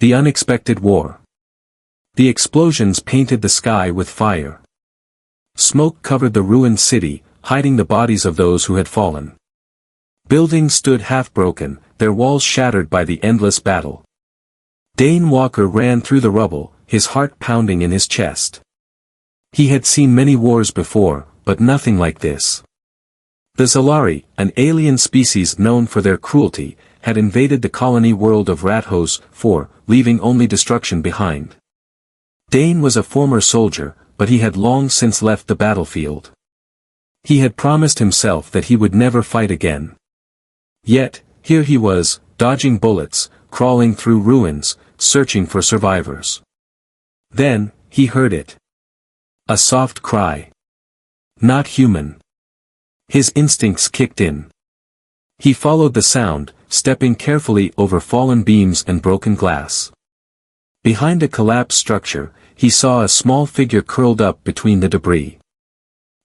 The unexpected war. The explosions painted the sky with fire. Smoke covered the ruined city, hiding the bodies of those who had fallen. Buildings stood half-broken, their walls shattered by the endless battle. Dane Walker ran through the rubble, his heart pounding in his chest. He had seen many wars before, but nothing like this. The Zalari, an alien species known for their cruelty, had invaded the colony world of Rathos 4, leaving only destruction behind. Dane was a former soldier, but he had long since left the battlefield. He had promised himself that he would never fight again. Yet, here he was, dodging bullets, crawling through ruins, searching for survivors. Then, he heard it. A soft cry. Not human. His instincts kicked in. He followed the sound, stepping carefully over fallen beams and broken glass. Behind a collapsed structure, he saw a small figure curled up between the debris.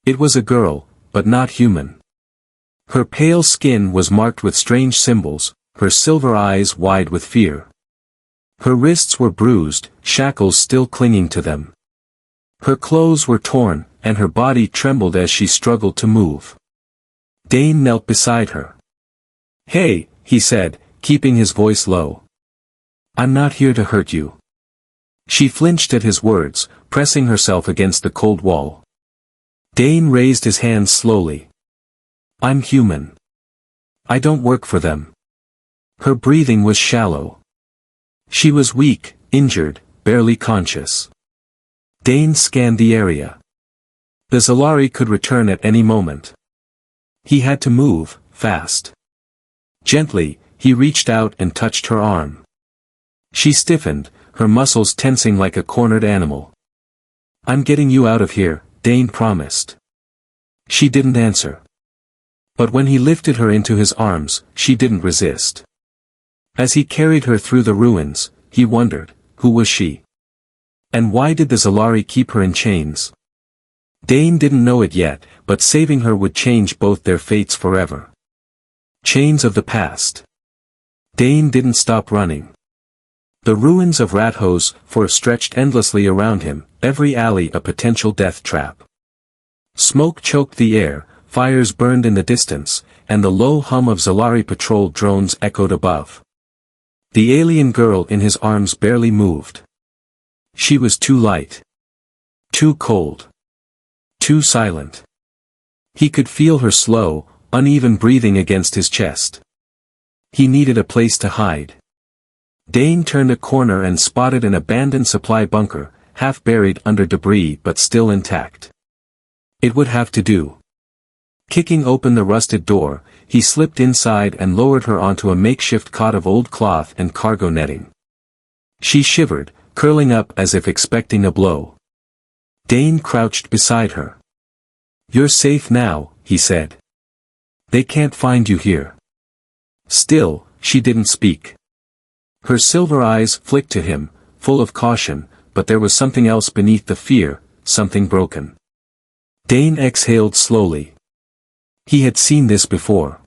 It was a girl, but not human. Her pale skin was marked with strange symbols, her silver eyes wide with fear. Her wrists were bruised, shackles still clinging to them. Her clothes were torn, and her body trembled as she struggled to move. Dane knelt beside her. "Hey," he said, keeping his voice low. "I'm not here to hurt you." She flinched at his words, pressing herself against the cold wall. Dane raised his hands slowly. "I'm human. I don't work for them." Her breathing was shallow. She was weak, injured, barely conscious. Dane scanned the area. The Zalari could return at any moment. He had to move, fast. Gently, he reached out and touched her arm. She stiffened, her muscles tensing like a cornered animal. "I'm getting you out of here," Dane promised. She didn't answer. But when he lifted her into his arms, she didn't resist. As he carried her through the ruins, he wondered, who was she? And why did the Zalari keep her in chains? Dane didn't know it yet, but saving her would change both their fates forever. Chains of the past. Dane didn't stop running. The ruins of Rathos 4 stretched endlessly around him, every alley a potential death trap. Smoke choked the air, fires burned in the distance, and the low hum of Zalari patrol drones echoed above. The alien girl in his arms barely moved. She was too light. Too cold. Too silent. He could feel her slow, uneven breathing against his chest. He needed a place to hide. Dane turned a corner and spotted an abandoned supply bunker, half buried under debris but still intact. It would have to do. Kicking open the rusted door, he slipped inside and lowered her onto a makeshift cot of old cloth and cargo netting. She shivered, curling up as if expecting a blow. Dane crouched beside her. "You're safe now," he said. "They can't find you here." Still, she didn't speak. Her silver eyes flicked to him, full of caution, but there was something else beneath the fear, something broken. Dane exhaled slowly. He had seen this before.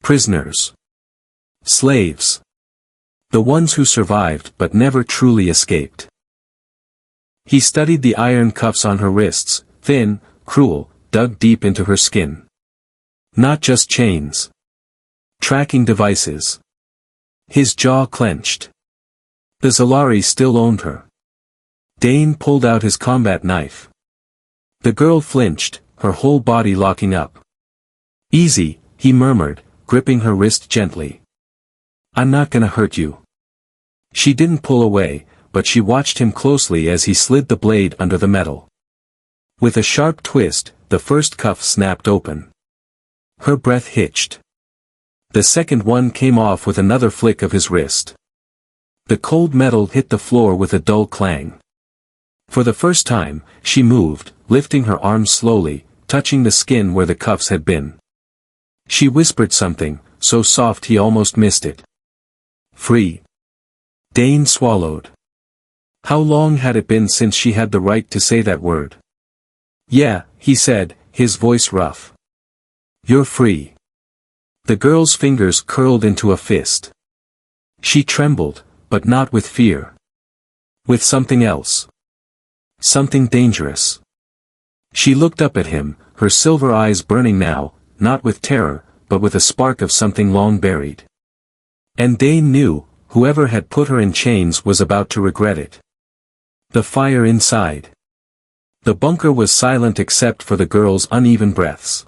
Prisoners. Slaves. The ones who survived but never truly escaped. He studied the iron cuffs on her wrists, thin, cruel, dug deep into her skin. Not just chains. Tracking devices. His jaw clenched. The Zalari still owned her. Dane pulled out his combat knife. The girl flinched, her whole body locking up. "Easy," he murmured, gripping her wrist gently. "I'm not gonna hurt you." She didn't pull away, but she watched him closely as he slid the blade under the metal. With a sharp twist, the first cuff snapped open. Her breath hitched. The second one came off with another flick of his wrist. The cold metal hit the floor with a dull clang. For the first time, she moved, lifting her arms slowly, touching the skin where the cuffs had been. She whispered something, so soft he almost missed it. "Free." Dane swallowed. How long had it been since she had the right to say that word? "Yeah," he said, his voice rough. "You're free." The girl's fingers curled into a fist. She trembled, but not with fear. With something else. Something dangerous. She looked up at him, her silver eyes burning now, not with terror, but with a spark of something long buried. And Dane knew, whoever had put her in chains was about to regret it. The fire inside. The bunker was silent except for the girl's uneven breaths.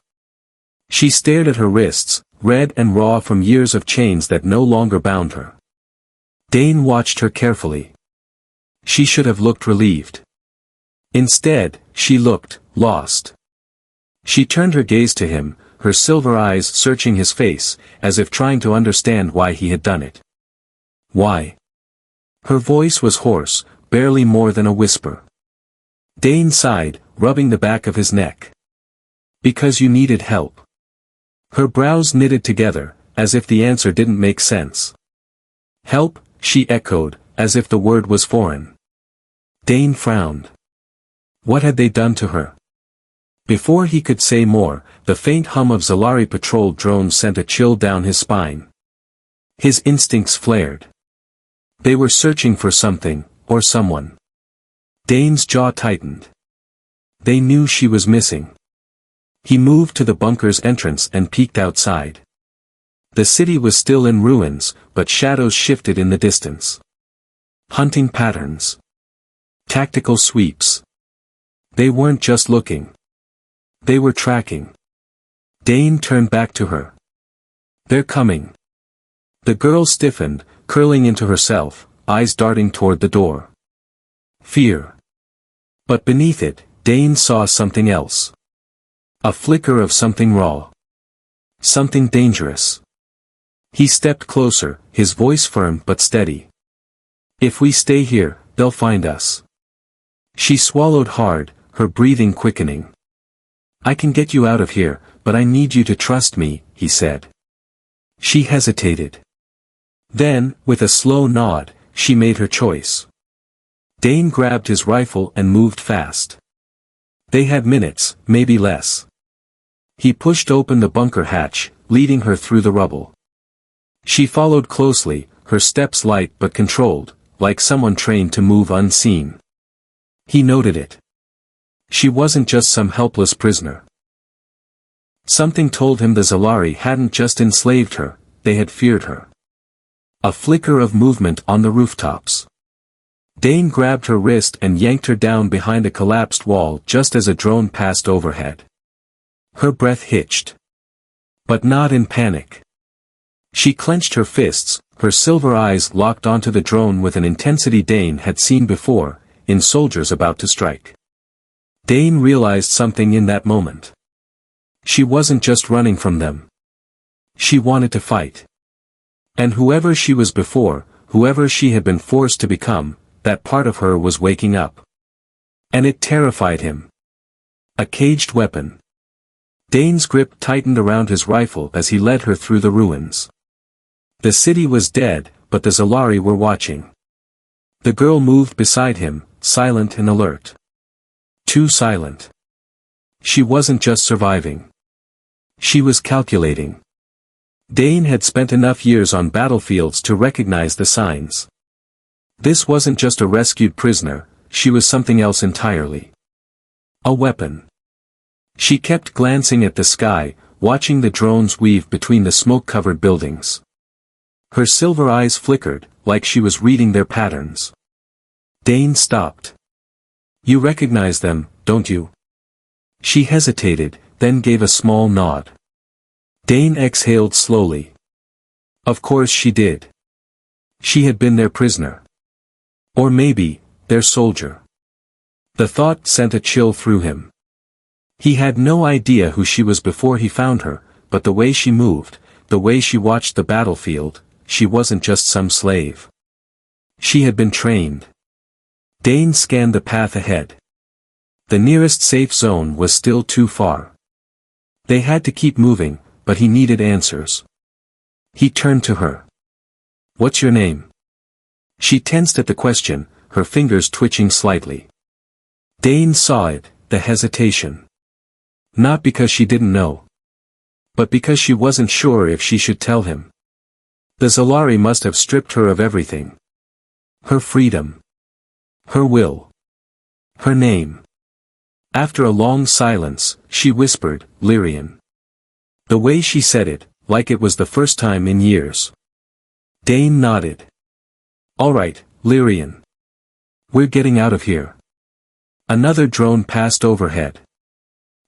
She stared at her wrists, red and raw from years of chains that no longer bound her. Dane watched her carefully. She should have looked relieved. Instead, she looked lost. She turned her gaze to him, her silver eyes searching his face, as if trying to understand why he had done it. Why? Her voice was hoarse, barely more than a whisper. Dane sighed, rubbing the back of his neck. Because you needed help. Her brows knitted together, as if the answer didn't make sense. Help, she echoed, as if the word was foreign. Dane frowned. What had they done to her? Before he could say more, the faint hum of Zalari patrol drones sent a chill down his spine. His instincts flared. They were searching for something, or someone. Dane's jaw tightened. They knew she was missing. He moved to the bunker's entrance and peeked outside. The city was still in ruins, but shadows shifted in the distance. Hunting patterns. Tactical sweeps. They weren't just looking. They were tracking. Dane turned back to her. They're coming. The girl stiffened, curling into herself, eyes darting toward the door. Fear. But beneath it, Dane saw something else. A flicker of something raw. Something dangerous. He stepped closer, his voice firm but steady. If we stay here, they'll find us. She swallowed hard, her breathing quickening. I can get you out of here, but I need you to trust me, he said. She hesitated. Then, with a slow nod, she made her choice. Dane grabbed his rifle and moved fast. They had minutes, maybe less. He pushed open the bunker hatch, leading her through the rubble. She followed closely, her steps light but controlled, like someone trained to move unseen. He noted it. She wasn't just some helpless prisoner. Something told him the Zalari hadn't just enslaved her, they had feared her. A flicker of movement on the rooftops. Dane grabbed her wrist and yanked her down behind a collapsed wall just as a drone passed overhead. Her breath hitched. But not in panic. She clenched her fists, her silver eyes locked onto the drone with an intensity Dane had seen before, in soldiers about to strike. Dane realized something in that moment. She wasn't just running from them. She wanted to fight. And whoever she was before, whoever she had been forced to become, that part of her was waking up. And it terrified him. A caged weapon. Dane's grip tightened around his rifle as he led her through the ruins. The city was dead, but the Zalari were watching. The girl moved beside him, silent and alert. Too silent. She wasn't just surviving. She was calculating. Dane had spent enough years on battlefields to recognize the signs. This wasn't just a rescued prisoner, she was something else entirely. A weapon. She kept glancing at the sky, watching the drones weave between the smoke-covered buildings. Her silver eyes flickered, like she was reading their patterns. Dane stopped. You recognize them, don't you? She hesitated, then gave a small nod. Dane exhaled slowly. Of course she did. She had been their prisoner. Or maybe, their soldier. The thought sent a chill through him. He had no idea who she was before he found her, but the way she moved, the way she watched the battlefield, she wasn't just some slave. She had been trained. Dane scanned the path ahead. The nearest safe zone was still too far. They had to keep moving, but he needed answers. He turned to her. What's your name? She tensed at the question, her fingers twitching slightly. Dane saw it, the hesitation. Not because she didn't know. But because she wasn't sure if she should tell him. The Zalari must have stripped her of everything. Her freedom. Her will. Her name. After a long silence, she whispered, Lyrian. The way she said it, like it was the first time in years. Dane nodded. All right, Lyrian. We're getting out of here. Another drone passed overhead.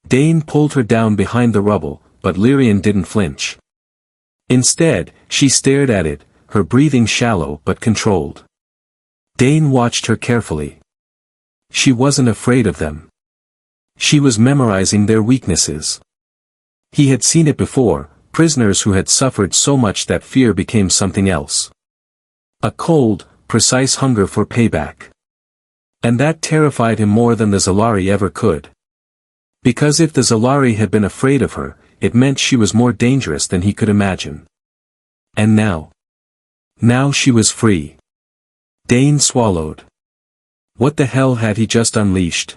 Dane pulled her down behind the rubble, but Lyrian didn't flinch. Instead, she stared at it, her breathing shallow but controlled. Dane watched her carefully. She wasn't afraid of them. She was memorizing their weaknesses. He had seen it before, prisoners who had suffered so much that fear became something else. A cold, precise hunger for payback. And that terrified him more than the Zalari ever could. Because if the Zalari had been afraid of her, it meant she was more dangerous than he could imagine. And now. Now she was free. Dane swallowed. What the hell had he just unleashed?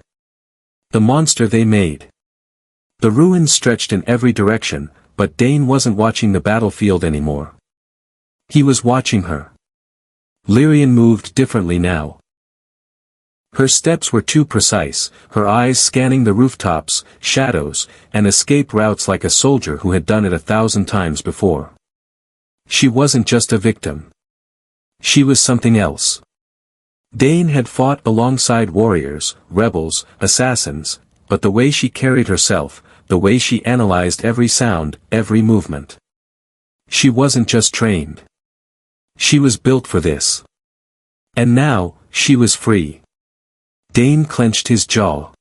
The monster they made. The ruins stretched in every direction, but Dane wasn't watching the battlefield anymore. He was watching her. Lyrian moved differently now. Her steps were too precise, her eyes scanning the rooftops, shadows, and escape routes like a soldier who had done it 1,000 times before. She wasn't just a victim. She was something else. Dane had fought alongside warriors, rebels, assassins, but the way she carried herself, the way she analyzed every sound, every movement. She wasn't just trained. She was built for this. And now, she was free. Dane clenched his jaw.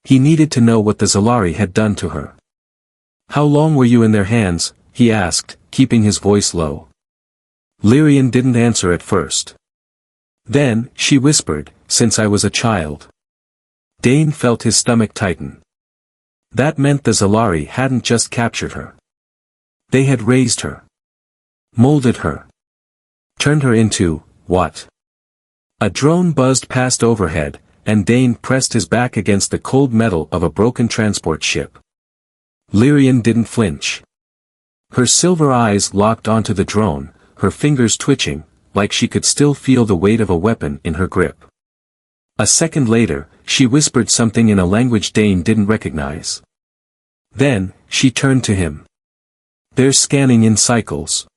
He needed to know what the Zalari had done to her. How long were you in their hands? He asked, keeping his voice low. Lyrian didn't answer at first. Then, she whispered, since I was a child. Dane felt his stomach tighten. That meant the Zalari hadn't just captured her. They had raised her. Molded her. Turned her into, what? A drone buzzed past overhead, and Dane pressed his back against the cold metal of a broken transport ship. Lyrian didn't flinch. Her silver eyes locked onto the drone, her fingers twitching, like she could still feel the weight of a weapon in her grip. A second later, she whispered something in a language Dane didn't recognize. Then, she turned to him. They're scanning in cycles.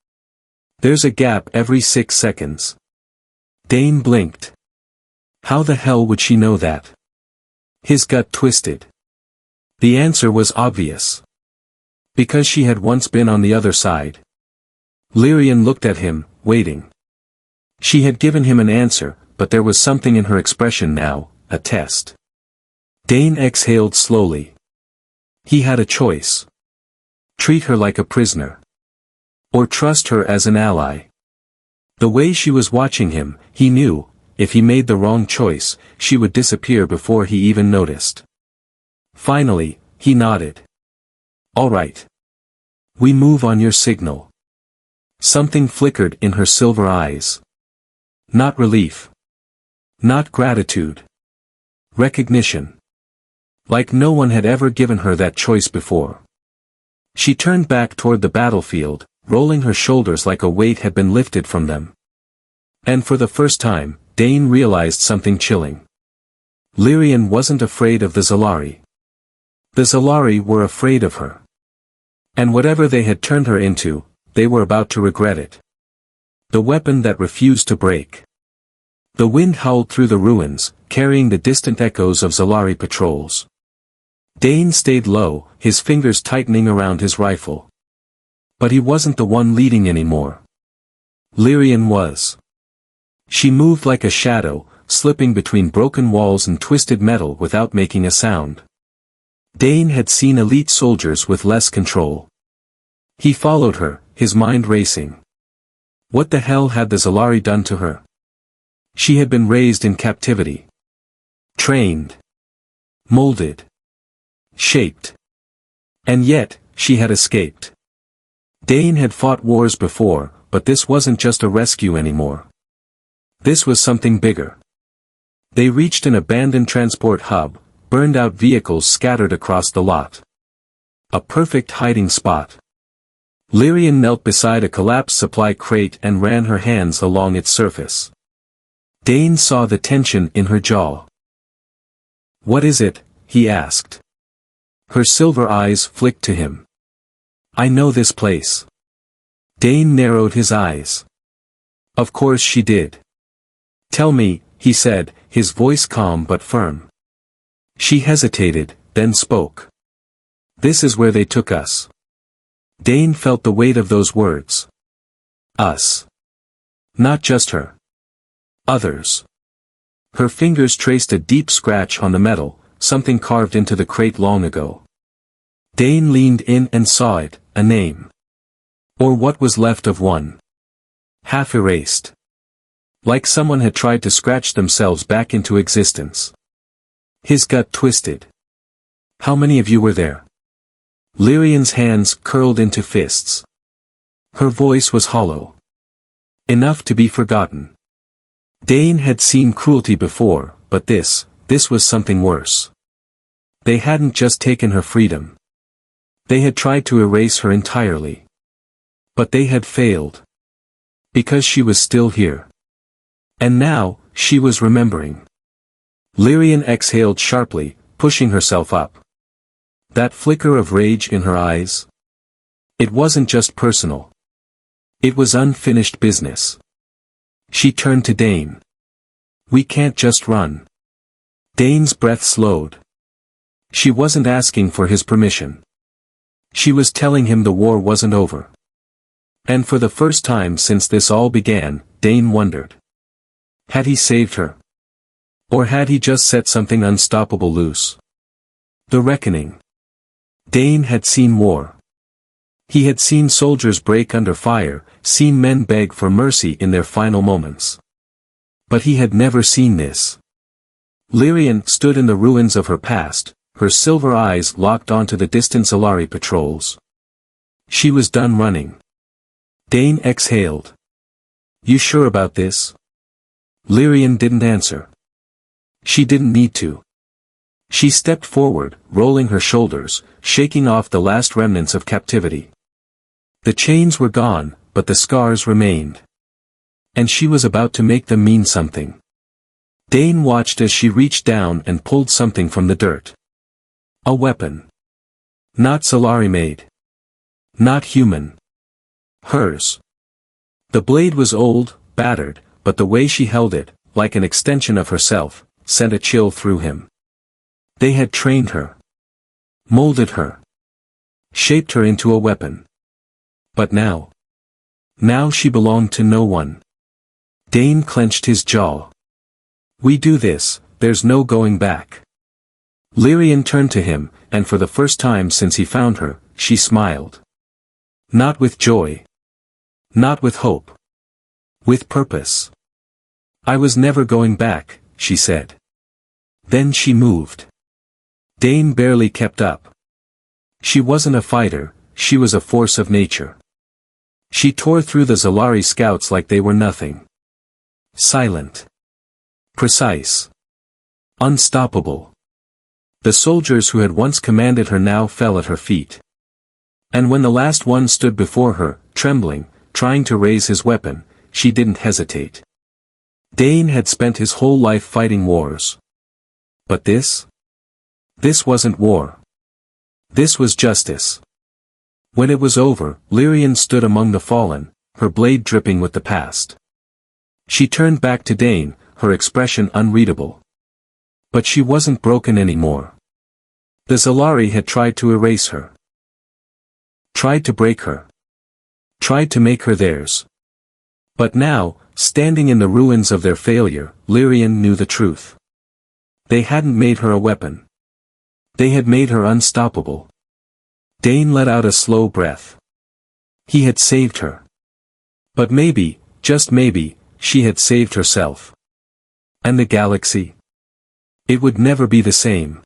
There's a gap every 6 seconds. Dane blinked. How the hell would she know that? His gut twisted. The answer was obvious. Because she had once been on the other side. Lyrian looked at him, waiting. She had given him an answer, but there was something in her expression now, a test. Dane exhaled slowly. He had a choice. Treat her like a prisoner. Or trust her as an ally. The way she was watching him, he knew, if he made the wrong choice, she would disappear before he even noticed. Finally, he nodded. All right. We move on your signal. Something flickered in her silver eyes. Not relief. Not gratitude. Recognition. Like no one had ever given her that choice before. She turned back toward the battlefield, rolling her shoulders like a weight had been lifted from them. And for the first time, Dane realized something chilling. Lyrian wasn't afraid of the Zalari. The Zalari were afraid of her. And whatever they had turned her into, they were about to regret it. The weapon that refused to break. The wind howled through the ruins, carrying the distant echoes of Zalari patrols. Dane stayed low, his fingers tightening around his rifle. But he wasn't the one leading anymore. Lyrian was. She moved like a shadow, slipping between broken walls and twisted metal without making a sound. Dane had seen elite soldiers with less control. He followed her, his mind racing. What the hell had the Zalari done to her? She had been raised in captivity. Trained. Molded. Shaped. And yet, she had escaped. Dane had fought wars before, but this wasn't just a rescue anymore. This was something bigger. They reached an abandoned transport hub, burned-out vehicles scattered across the lot. A perfect hiding spot. Lyrian knelt beside a collapsed supply crate and ran her hands along its surface. Dane saw the tension in her jaw. "What is it?" he asked. Her silver eyes flicked to him. "I know this place." Dane narrowed his eyes. Of course she did. "Tell me," he said, his voice calm but firm. She hesitated, then spoke. "This is where they took us." Dane felt the weight of those words. Us. Not just her. Others. Her fingers traced a deep scratch on the metal, something carved into the crate long ago. Dane leaned in and saw it, a name. Or what was left of one. Half erased. Like someone had tried to scratch themselves back into existence. His gut twisted. "How many of you were there?" Lyrian's hands curled into fists. Her voice was hollow. "Enough to be forgotten." Dane had seen cruelty before, but this was something worse. They hadn't just taken her freedom. They had tried to erase her entirely. But they had failed. Because she was still here. And now, she was remembering. Lyrian exhaled sharply, pushing herself up. That flicker of rage in her eyes. It wasn't just personal. It was unfinished business. She turned to Dane. "We can't just run." Dane's breath slowed. She wasn't asking for his permission. She was telling him the war wasn't over. And for the first time since this all began, Dane wondered. Had he saved her? Or had he just set something unstoppable loose? The reckoning. Dane had seen war. He had seen soldiers break under fire, seen men beg for mercy in their final moments. But he had never seen this. Lyrian stood in the ruins of her past, her silver eyes locked onto the distant Zalari patrols. She was done running. Dane exhaled. "You sure about this?" Lyrian didn't answer. She didn't need to. She stepped forward, rolling her shoulders, shaking off the last remnants of captivity. The chains were gone, but the scars remained. And she was about to make them mean something. Dane watched as she reached down and pulled something from the dirt. A weapon. Not Zalari made. Not human. Hers. The blade was old, battered, but the way she held it, like an extension of herself, sent a chill through him. They had trained her. Molded her. Shaped her into a weapon. But now. Now she belonged to no one. Dane clenched his jaw. "We do this, there's no going back." Lyrian turned to him, and for the first time since he found her, she smiled. Not with joy. Not with hope. With purpose. "I was never going back," she said. Then she moved. Dane barely kept up. She wasn't a fighter, she was a force of nature. She tore through the Zalari scouts like they were nothing. Silent. Precise. Unstoppable. The soldiers who had once commanded her now fell at her feet. And when the last one stood before her, trembling, trying to raise his weapon, she didn't hesitate. Dane had spent his whole life fighting wars. But this? This wasn't war. This was justice. When it was over, Lyrian stood among the fallen, her blade dripping with the past. She turned back to Dane, her expression unreadable. But she wasn't broken anymore. The Zalari had tried to erase her. Tried to break her. Tried to make her theirs. But now, standing in the ruins of their failure, Lyrian knew the truth. They hadn't made her a weapon. They had made her unstoppable. Dane let out a slow breath. He had saved her. But maybe, just maybe, she had saved herself. And the galaxy? It would never be the same.